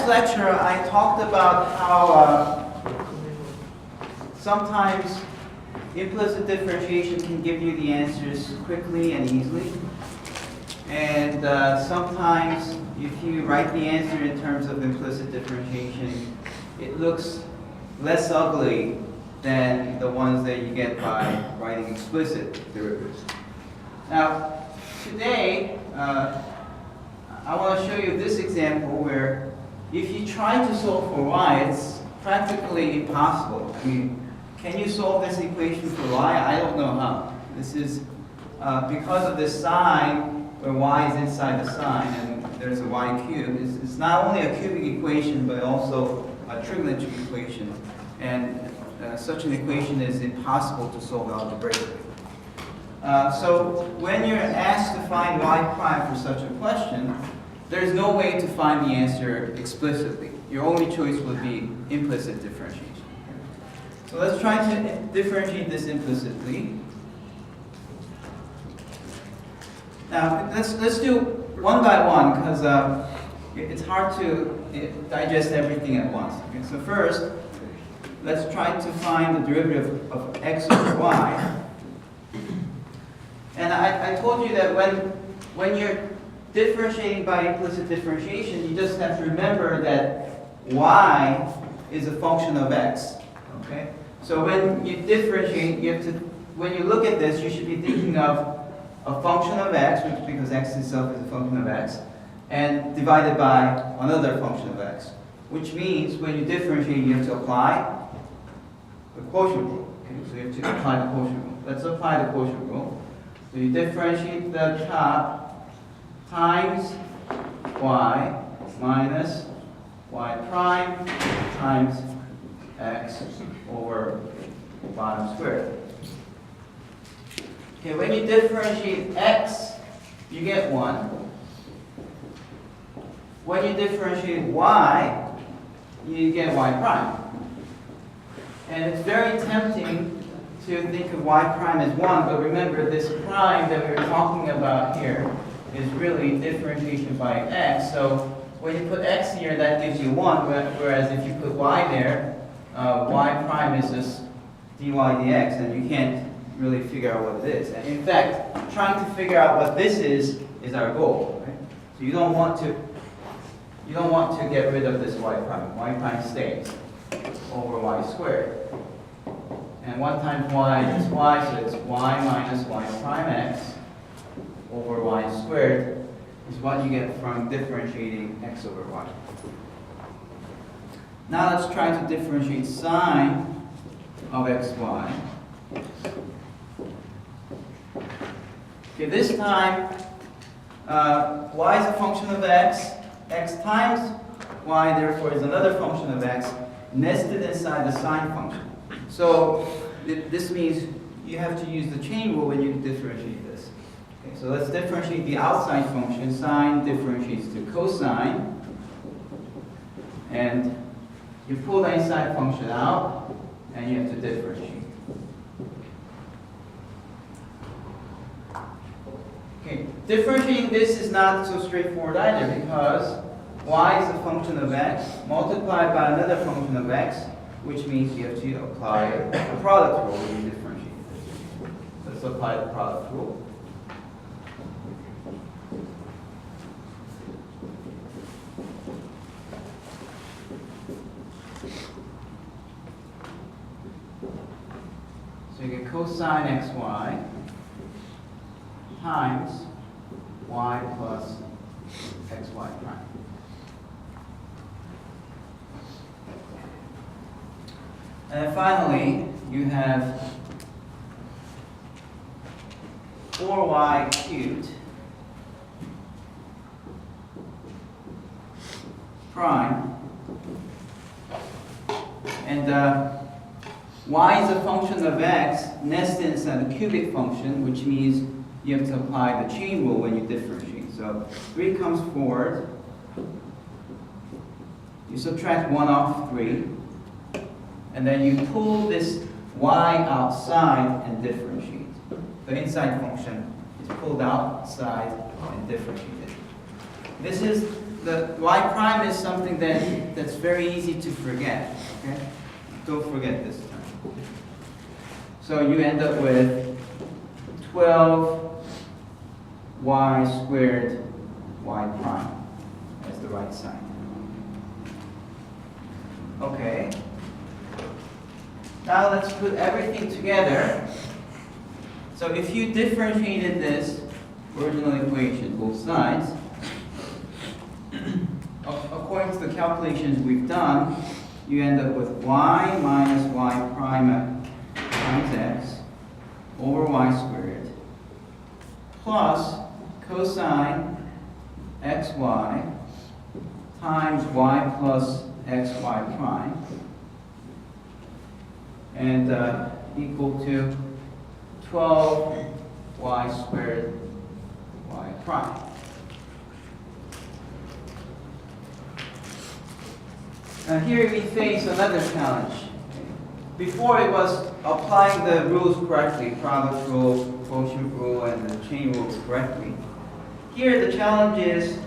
last lecture, I talked about how sometimes implicit differentiation can give you the answers quickly and easily. And sometimes, if you write the answer in terms of implicit differentiation, it looks less ugly than the ones that you get by writing explicit derivatives. Now, today, I want to show you this example where if you try to solve for y, it's practically impossible. I mean, can you solve this equation for y? I don't know how. This is because of this sign where y is inside the sign and there's a y cubed. It's not only a cubic equation but also a trigonometric equation. And such an equation is impossible to solve algebraically. So when you're asked to find y prime for such a question, there's no way to find the answer explicitly. Your only choice would be implicit differentiation. So let's try to differentiate this implicitly. Now let's do one by one because it's hard to digest everything at once. Okay, so first, let's try to find the derivative of x over y. And I told you that when you're differentiating by implicit differentiation, you just have to remember that y is a function of x. Okay? So when you differentiate, when you look at this, you should be thinking of a function of x, because x itself is a function of x, and divided by another function of x. Which means when you differentiate, you have to apply the quotient rule. Okay? So you have to apply the quotient rule. Let's apply the quotient rule. So you differentiate the top times y minus y prime times x over bottom squared. Okay, when you differentiate x, you get 1. When you differentiate y, you get y prime. And it's very tempting to think of y prime as 1, but remember this prime that we were talking about here is really differentiation by x. So when you put x here, that gives you 1, whereas if you put y there, y prime is just dy dx, and you can't really figure out what it is. And in fact, trying to figure out what this is our goal. Right? So you don't want to get rid of this y prime. Y prime stays over y squared. And 1 times y is y, so it's y minus y prime x over y squared is what you get from differentiating x over y. Now let's try to differentiate sine of xy. Okay, this time y is a function of x. X times y, therefore, is another function of x nested inside the sine function. So this means you have to use the chain rule when you differentiate this. Okay, so let's differentiate the outside function. Sine differentiates to cosine. And you pull the inside function out, and you have to differentiate. Okay, differentiating this is not so straightforward either, because y is a function of x multiplied by another function of x, which means you have to apply the product rule when you differentiate this. Let's apply the product rule. So you get cosine xy times y plus xy prime. And then finally, you have 4y cubed prime. And y is a function of x nested inside the cubic function, which means you have to apply the chain rule when you differentiate. So 3 comes forward. You subtract 1 off 3. And then you pull this y outside and differentiate. The inside function is pulled outside and differentiated. This is the y prime is something that's very easy to forget. Okay? Don't forget this term. So you end up with 12y squared y prime as the right side. Okay. Now let's put everything together. So if you differentiated this original equation, both sides, according to the calculations we've done, you end up with y minus y prime times x over y squared plus cosine xy times y plus xy prime and equal to 12y squared y prime. Now here we face another challenge. Before it was applying the rules correctly, product rule, quotient rule, and the chain rules correctly. Here the challenge is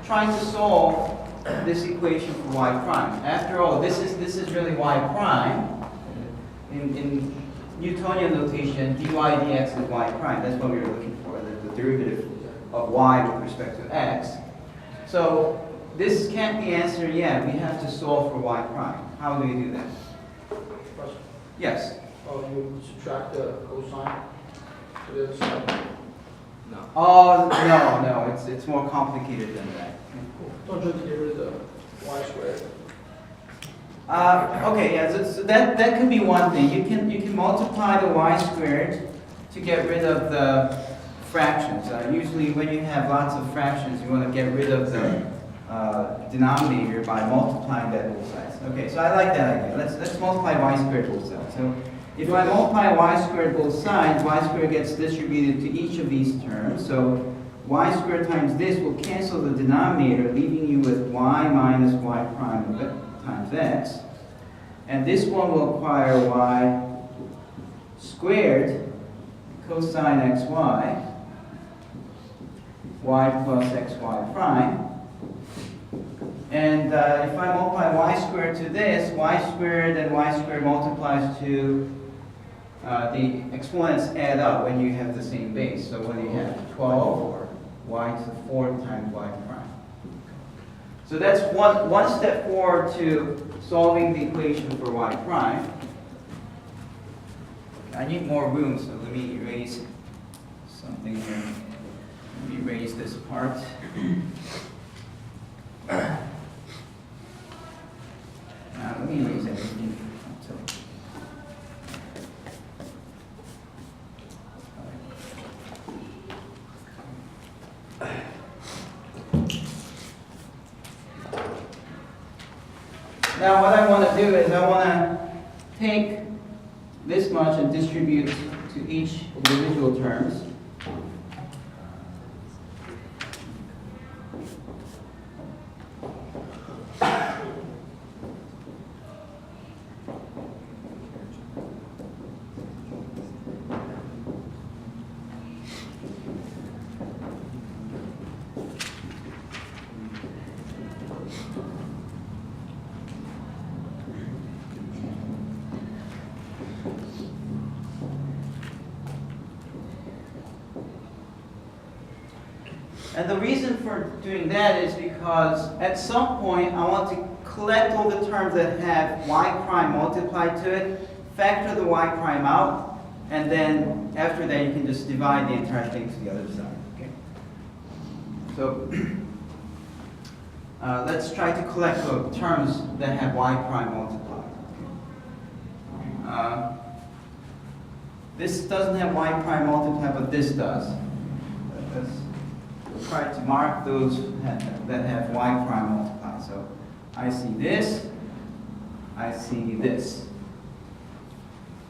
trying to solve this equation for y prime. After all, this is really y prime. In Newtonian notation, dy dx is y prime. That's what we were looking for, the derivative of y with respect to x. So this can't be answered yet. We have to solve for y prime. How do we do that? Question. Yes. Oh, you subtract the cosine to the other side? No. Oh, no, it's more complicated than that. Don't you have to get rid of the y squared? Okay, yeah, so that could be one thing. You can multiply the y squared to get rid of the fractions. Usually when you have lots of fractions, you want to get rid of the denominator by multiplying that both sides. Okay, so I like that idea. Let's multiply y squared both sides. So if I multiply y squared both sides, y squared gets distributed to each of these terms. So y squared times this will cancel the denominator, leaving you with y minus y prime times x. And this one will acquire y squared cosine xy, y plus xy prime. And if I multiply y squared to this, y squared and y squared multiplies to the exponents add up when you have the same base. So when you have 12, y to the 4th times y prime. So that's one step forward to solving the equation for y prime. I need more room, so let me erase something here. Let me erase this part. Let me erase everything. Now what I want to do is I want to take this much and distribute to each individual terms. And the reason for doing that is because at some point I want to collect all the terms that have y prime multiplied to it, factor the y prime out, and then after that you can just divide the entire thing to the other side. Okay. So let's try to collect the terms that have y prime multiplied. This doesn't have y prime multiplied, but this does. Let's try to mark those that have y prime multiplied. So I see this, I see this,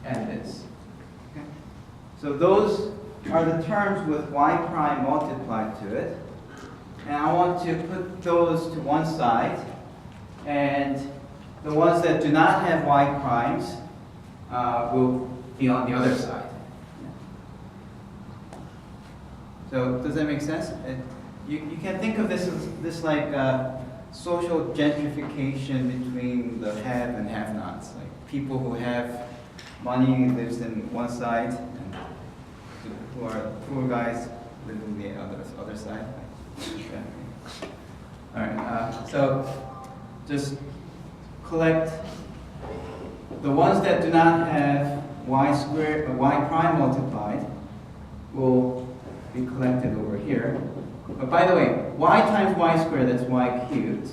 and this. Okay? So those are the terms with y prime multiplied to it. And I want to put those to one side, and the ones that do not have y primes will be on the other side. So does that make sense? you can think of this like social gentrification between the have and have-nots. Like people who have money lives in one side, and who are poor guys live in the other side. All right. So just collect the ones that do not have y squared or y prime multiplied will be collected over here. But by the way, y times y squared, that's y cubed.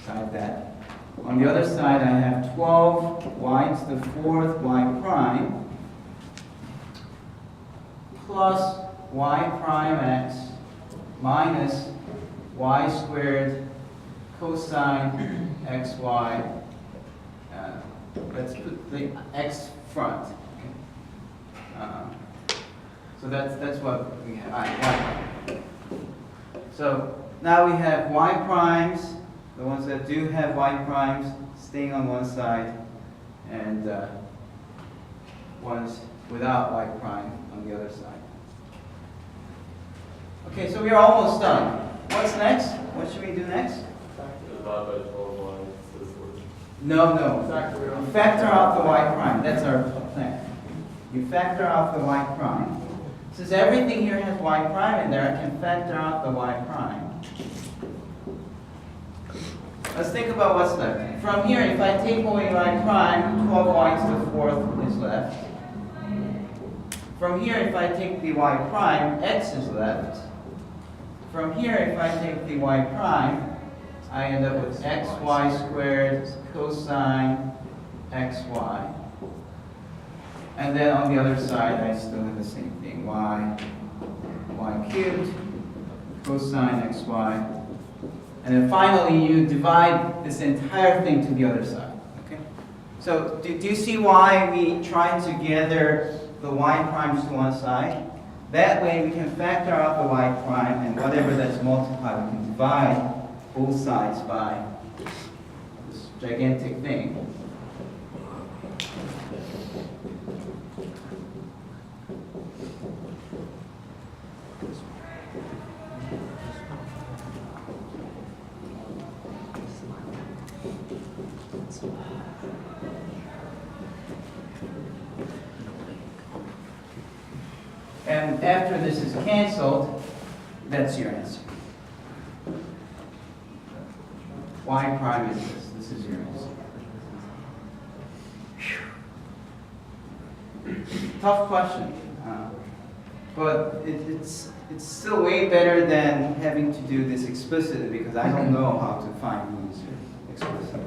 So I have that. On the other side, I have 12 y to the fourth y prime plus y prime x minus y squared cosine xy. Let's put the x front. So that's what we have. So now we have y primes, the ones that do have y primes staying on one side, and ones without y prime on the other side. Okay, so we are almost done. What's next? What should we do next? No. Factor out the y prime. That's our plan. You factor out the y prime. Since everything here has y prime in there, I can factor out the y prime. Let's think about what's left. From here, if I take away y prime, 12y to the fourth is left. From here, if I take the y prime, x is left. From here, if I take the y prime, I end up with xy squared cosine xy. And then on the other side, I still have the same thing. Y cubed cosine xy. And then finally, you divide this entire thing to the other side. Okay? So do you see why we try to gather the y primes to one side? That way we can factor out the y prime, and whatever that's multiplied, we can divide both sides by this gigantic thing. And after this is canceled, that's your answer. Y prime is this. This is your answer. Tough question. But it's still way better than having to do this explicitly, because I don't know how to find these explicitly.